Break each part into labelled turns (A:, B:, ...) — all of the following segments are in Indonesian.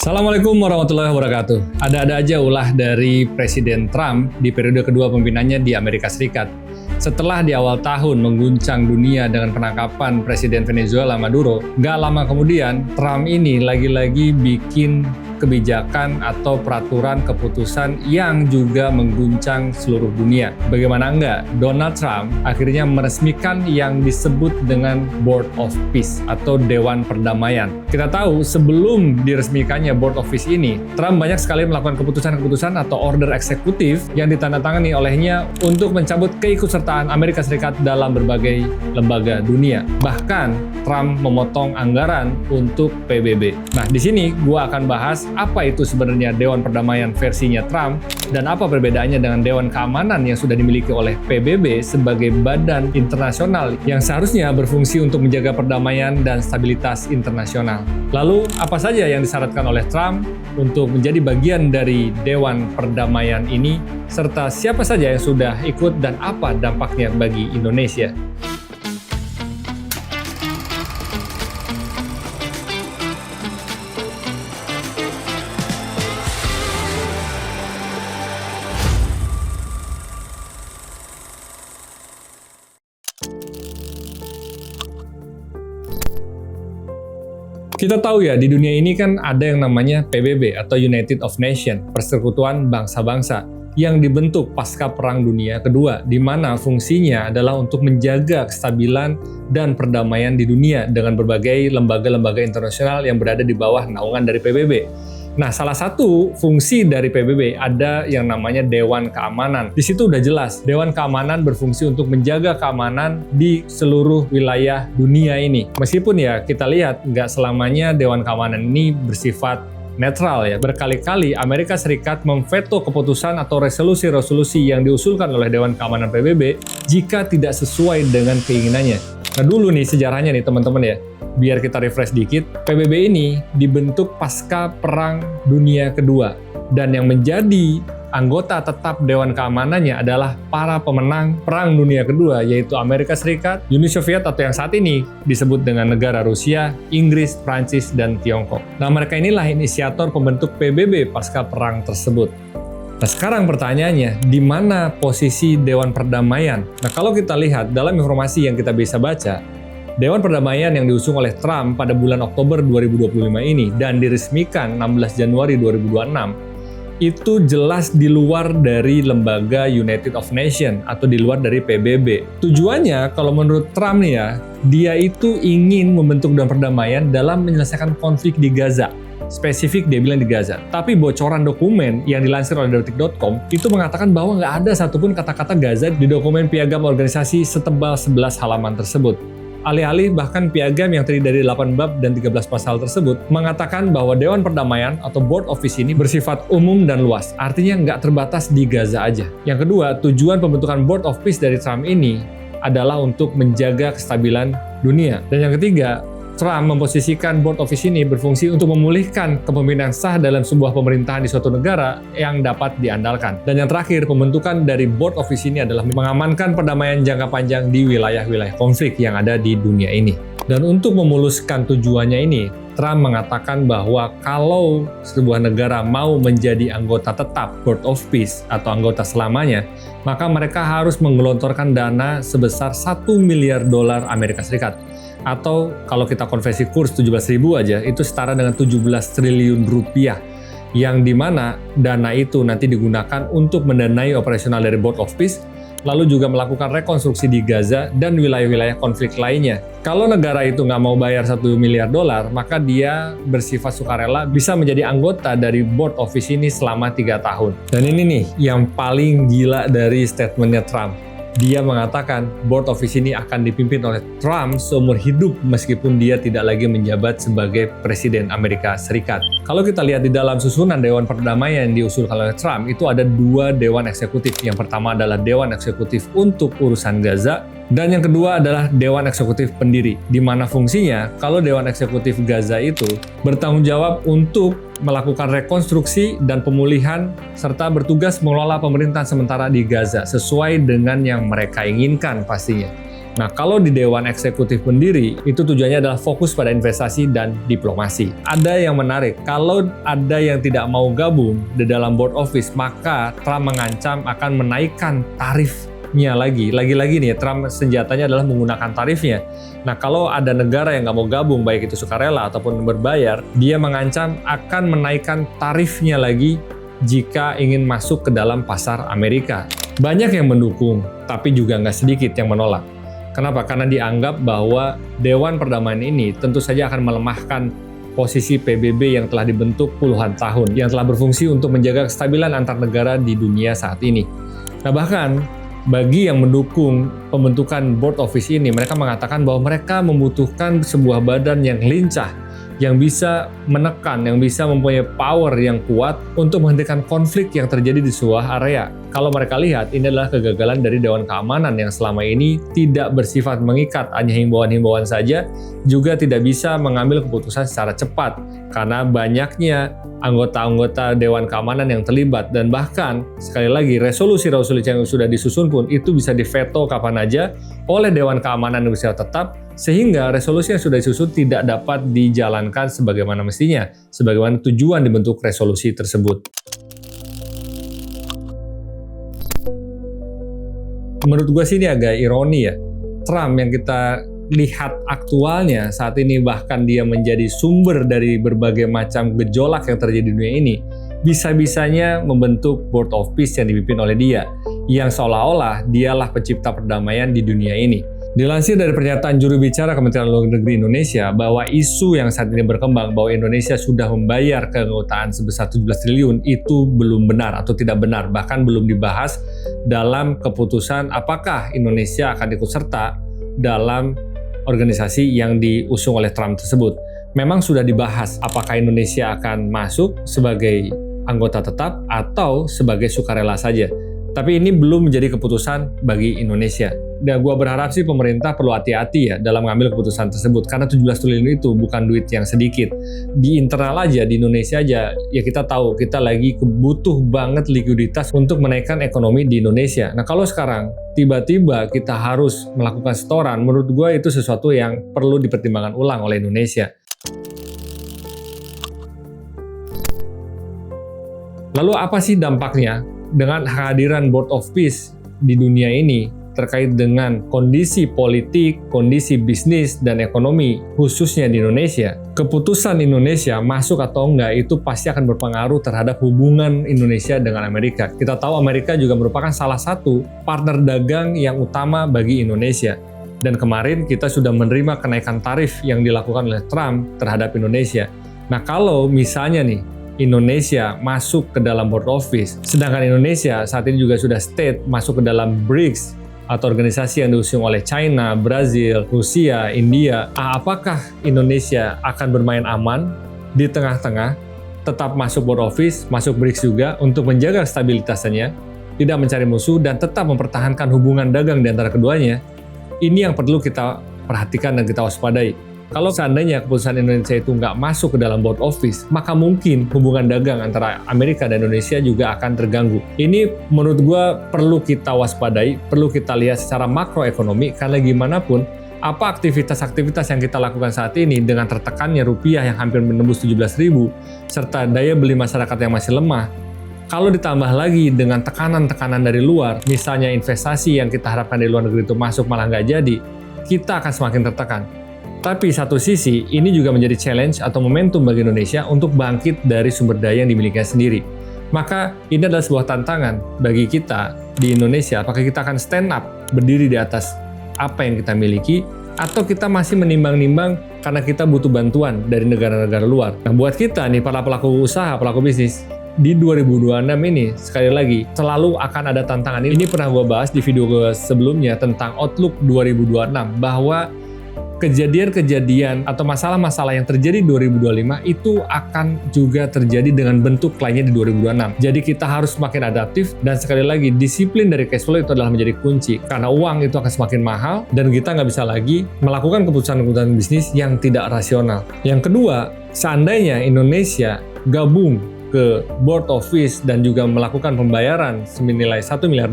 A: Assalamualaikum warahmatullahi wabarakatuh. Ada-ada aja ulah dari Presiden Trump di periode kedua pemimpinannya di Amerika Serikat. Setelah di awal tahun mengguncang dunia dengan penangkapan Presiden Venezuela Maduro, nggak lama kemudian Trump ini lagi-lagi bikin kebijakan atau peraturan keputusan yang juga mengguncang seluruh dunia. Bagaimana enggak, Donald Trump akhirnya meresmikan yang disebut dengan Board of Peace atau Dewan Perdamaian. Kita tahu sebelum diresmikannya Board of Peace ini, Trump banyak sekali melakukan keputusan-keputusan atau order eksekutif yang ditandatangani olehnya untuk mencabut keikutsertaan Amerika Serikat dalam berbagai lembaga dunia. Bahkan Trump memotong anggaran untuk PBB. Nah, di sini gua akan bahas apa itu sebenarnya Dewan Perdamaian versinya Trump dan apa perbedaannya dengan Dewan Keamanan yang sudah dimiliki oleh PBB sebagai badan internasional yang seharusnya berfungsi untuk menjaga perdamaian dan stabilitas internasional. Lalu, apa saja yang disyaratkan oleh Trump untuk menjadi bagian dari Dewan Perdamaian ini, serta siapa saja yang sudah ikut dan apa dampaknya bagi Indonesia? Kita tahu ya, di dunia ini kan ada yang namanya PBB atau United of Nations, Persekutuan Bangsa-Bangsa, yang dibentuk pasca Perang Dunia Kedua, di mana fungsinya adalah untuk menjaga kestabilan dan perdamaian di dunia dengan berbagai lembaga-lembaga internasional yang berada di bawah naungan dari PBB. Nah, salah satu fungsi dari PBB ada yang namanya Dewan Keamanan. Di situ udah jelas, Dewan Keamanan berfungsi untuk menjaga keamanan di seluruh wilayah dunia ini. Meskipun ya kita lihat nggak selamanya Dewan Keamanan ini bersifat netral ya. Berkali-kali Amerika Serikat memveto keputusan atau resolusi-resolusi yang diusulkan oleh Dewan Keamanan PBB jika tidak sesuai dengan keinginannya. Nah, dulu nih sejarahnya nih teman-teman ya. Biar kita refresh dikit, PBB ini dibentuk pasca Perang Dunia Kedua. Dan yang menjadi anggota tetap Dewan Keamanannya adalah para pemenang Perang Dunia Kedua, yaitu Amerika Serikat, Uni Soviet atau yang saat ini disebut dengan negara Rusia, Inggris, Prancis, dan Tiongkok. Nah, mereka inilah inisiator pembentuk PBB pasca perang tersebut. Nah, sekarang pertanyaannya, di mana posisi Dewan Perdamaian? Nah, kalau kita lihat dalam informasi yang kita bisa baca, Dewan Perdamaian yang diusung oleh Trump pada bulan Oktober 2025 ini dan diresmikan 16 Januari 2026 itu jelas di luar dari lembaga United of Nations atau di luar dari PBB. Tujuannya kalau menurut Trump nih ya, dia itu ingin membentuk Dewan Perdamaian dalam menyelesaikan konflik di Gaza. Spesifik dia bilang di Gaza. Tapi bocoran dokumen yang dilansir oleh Detik.com itu mengatakan bahwa nggak ada satupun kata-kata Gaza di dokumen piagam organisasi setebal 11 halaman tersebut. Alih-alih bahkan piagam yang terdiri dari 8 bab dan 13 pasal tersebut mengatakan bahwa Dewan Perdamaian atau Board of Peace ini bersifat umum dan luas, artinya nggak terbatas di Gaza aja. Yang kedua, tujuan pembentukan Board of Peace dari Trump ini adalah untuk menjaga kestabilan dunia. Dan yang ketiga, Trump memposisikan Board of Peace ini berfungsi untuk memulihkan kepemimpinan sah dalam sebuah pemerintahan di suatu negara yang dapat diandalkan. Dan yang terakhir, pembentukan dari Board of Peace ini adalah mengamankan perdamaian jangka panjang di wilayah-wilayah konflik yang ada di dunia ini. Dan untuk memuluskan tujuannya ini, Trump mengatakan bahwa kalau sebuah negara mau menjadi anggota tetap Board of Peace atau anggota selamanya, maka mereka harus menggelontorkan dana sebesar $1 miliar Amerika Serikat. Atau kalau kita konversi kurs 17.000 aja, itu setara dengan 17 triliun rupiah. Yang dimana dana itu nanti digunakan untuk mendanai operasional dari Board of Peace, lalu juga melakukan rekonstruksi di Gaza dan wilayah-wilayah konflik lainnya. Kalau negara itu nggak mau bayar $1 miliar, maka dia bersifat sukarela bisa menjadi anggota dari Board of Peace ini selama 3 tahun. Dan ini nih yang paling gila dari statementnya Trump. Dia mengatakan Board of Peace ini akan dipimpin oleh Trump seumur hidup meskipun dia tidak lagi menjabat sebagai Presiden Amerika Serikat. Kalau kita lihat di dalam susunan Dewan Perdamaian yang diusulkan oleh Trump, itu ada 2 Dewan Eksekutif. Yang pertama adalah Dewan Eksekutif untuk urusan Gaza, dan yang kedua adalah Dewan Eksekutif Pendiri, di mana fungsinya kalau Dewan Eksekutif Gaza itu bertanggung jawab untuk melakukan rekonstruksi dan pemulihan serta bertugas mengelola pemerintahan sementara di Gaza sesuai dengan yang mereka inginkan pastinya. Nah, kalau di Dewan Eksekutif sendiri, itu tujuannya adalah fokus pada investasi dan diplomasi. Ada yang menarik, kalau ada yang tidak mau gabung di dalam board office, maka Trump mengancam akan menaikkan tarifnya lagi. Lagi-lagi nih, Trump senjatanya adalah menggunakan tarifnya. Nah, kalau ada negara yang nggak mau gabung, baik itu sukarela ataupun berbayar, dia mengancam akan menaikkan tarifnya lagi jika ingin masuk ke dalam pasar Amerika. Banyak yang mendukung, tapi juga nggak sedikit yang menolak. Kenapa? Karena dianggap bahwa Dewan Perdamaian ini tentu saja akan melemahkan posisi PBB yang telah dibentuk puluhan tahun, yang telah berfungsi untuk menjaga kestabilan antar negara di dunia saat ini. Nah, bahkan bagi yang mendukung pembentukan board office ini, mereka mengatakan bahwa mereka membutuhkan sebuah badan yang lincah, yang bisa menekan, yang bisa mempunyai power yang kuat untuk menghentikan konflik yang terjadi di sebuah area. Kalau mereka lihat, ini adalah kegagalan dari Dewan Keamanan yang selama ini tidak bersifat mengikat, hanya himbauan-himbauan saja, juga tidak bisa mengambil keputusan secara cepat, karena banyaknya anggota-anggota Dewan Keamanan yang terlibat, dan bahkan, sekali lagi, resolusi-resolusi yang sudah disusun pun itu bisa diveto kapan aja oleh Dewan Keamanan yang bersifat tetap, sehingga resolusi yang sudah disusun tidak dapat dijalankan sebagaimana mestinya, sebagaimana tujuan dibentuk resolusi tersebut. Menurut gue sih ini agak ironi ya, Trump yang kita lihat aktualnya saat ini, bahkan dia menjadi sumber dari berbagai macam gejolak yang terjadi di dunia ini, bisa-bisanya membentuk Board of Peace yang dipimpin oleh dia, yang seolah-olah dialah pencipta perdamaian di dunia ini. Dilansir dari pernyataan juru bicara Kementerian Luar Negeri Indonesia bahwa isu yang saat ini berkembang bahwa Indonesia sudah membayar keanggotaan sebesar 17 triliun itu belum benar atau tidak benar, bahkan belum dibahas dalam keputusan apakah Indonesia akan ikut serta dalam organisasi yang diusung oleh Trump tersebut. Memang sudah dibahas apakah Indonesia akan masuk sebagai anggota tetap atau sebagai sukarela saja. Tapi ini belum menjadi keputusan bagi Indonesia. Dan gua berharap sih pemerintah perlu hati-hati ya dalam mengambil keputusan tersebut, karena 17 triliun itu bukan duit yang sedikit. Di internal aja, di Indonesia aja, ya kita tahu kita lagi butuh banget likuiditas untuk menaikkan ekonomi di Indonesia. Nah, kalau sekarang tiba-tiba kita harus melakukan setoran, menurut gua itu sesuatu yang perlu dipertimbangkan ulang oleh Indonesia. Lalu apa sih dampaknya dengan kehadiran Board of Peace di dunia ini terkait dengan kondisi politik, kondisi bisnis, dan ekonomi, khususnya di Indonesia? Keputusan Indonesia masuk atau enggak itu pasti akan berpengaruh terhadap hubungan Indonesia dengan Amerika. Kita tahu Amerika juga merupakan salah satu partner dagang yang utama bagi Indonesia. Dan kemarin kita sudah menerima kenaikan tarif yang dilakukan oleh Trump terhadap Indonesia. Nah, kalau misalnya nih, Indonesia masuk ke dalam Board of Peace, sedangkan Indonesia saat ini juga sudah masuk ke dalam BRICS, atau organisasi yang diusung oleh China, Brazil, Rusia, India. Apakah Indonesia akan bermain aman di tengah-tengah, tetap masuk Board of Peace, masuk BRICS juga untuk menjaga stabilitasnya, tidak mencari musuh, dan tetap mempertahankan hubungan dagang di antara keduanya? Ini yang perlu kita perhatikan dan kita waspadai. Kalau seandainya keputusan Indonesia itu nggak masuk ke dalam Board of Peace, maka mungkin hubungan dagang antara Amerika dan Indonesia juga akan terganggu. Ini menurut gue perlu kita waspadai, perlu kita lihat secara makroekonomi, karena gimana pun, apa aktivitas-aktivitas yang kita lakukan saat ini dengan tertekannya rupiah yang hampir menembus 17.000, serta daya beli masyarakat yang masih lemah, kalau ditambah lagi dengan tekanan-tekanan dari luar, misalnya investasi yang kita harapkan dari luar negeri itu masuk malah nggak jadi, kita akan semakin tertekan. Tapi satu sisi, ini juga menjadi challenge atau momentum bagi Indonesia untuk bangkit dari sumber daya yang dimilikinya sendiri. Maka ini adalah sebuah tantangan bagi kita di Indonesia, apakah kita akan stand up, berdiri di atas apa yang kita miliki, atau kita masih menimbang-nimbang karena kita butuh bantuan dari negara-negara luar. Nah, buat kita nih, para pelaku usaha, pelaku bisnis, di 2026 ini, sekali lagi, selalu akan ada tantangan. Ini pernah gue bahas di video gue sebelumnya tentang Outlook 2026, bahwa kejadian-kejadian atau masalah-masalah yang terjadi di 2025 itu akan juga terjadi dengan bentuk lainnya di 2026. Jadi kita harus semakin adaptif, dan sekali lagi disiplin dari cash flow itu adalah menjadi kunci, karena uang itu akan semakin mahal dan kita nggak bisa lagi melakukan keputusan-keputusan bisnis yang tidak rasional. Yang kedua, seandainya Indonesia gabung ke Board of Peace dan juga melakukan pembayaran senilai $1 miliar,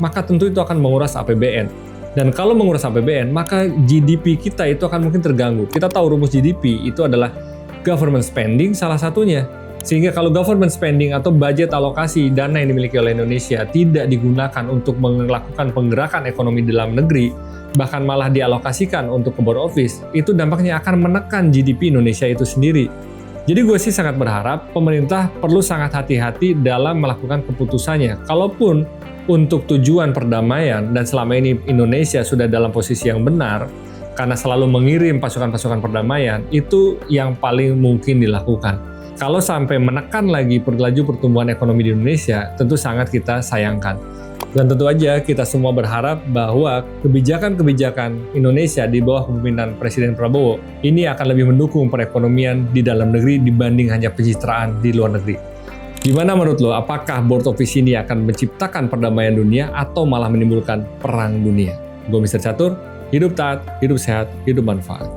A: maka tentu itu akan menguras APBN. Dan kalau menguras APBN, maka GDP kita itu akan mungkin terganggu. Kita tahu rumus GDP itu adalah government spending salah satunya. Sehingga kalau government spending atau budget alokasi dana yang dimiliki oleh Indonesia tidak digunakan untuk melakukan penggerakan ekonomi dalam negeri, bahkan malah dialokasikan untuk ke board office, itu dampaknya akan menekan GDP Indonesia itu sendiri. Jadi gue sih sangat berharap pemerintah perlu sangat hati-hati dalam melakukan keputusannya. Kalaupun untuk tujuan perdamaian, dan selama ini Indonesia sudah dalam posisi yang benar, karena selalu mengirim pasukan-pasukan perdamaian, itu yang paling mungkin dilakukan. Kalau sampai menekan lagi laju pertumbuhan ekonomi di Indonesia, tentu sangat kita sayangkan. Dan tentu aja kita semua berharap bahwa kebijakan-kebijakan Indonesia di bawah kepemimpinan Presiden Prabowo ini akan lebih mendukung perekonomian di dalam negeri dibanding hanya pencitraan di luar negeri. Gimana menurut lo, apakah board office ini akan menciptakan perdamaian dunia atau malah menimbulkan perang dunia? Gue Mr. Catur, hidup taat, hidup sehat, hidup manfaat.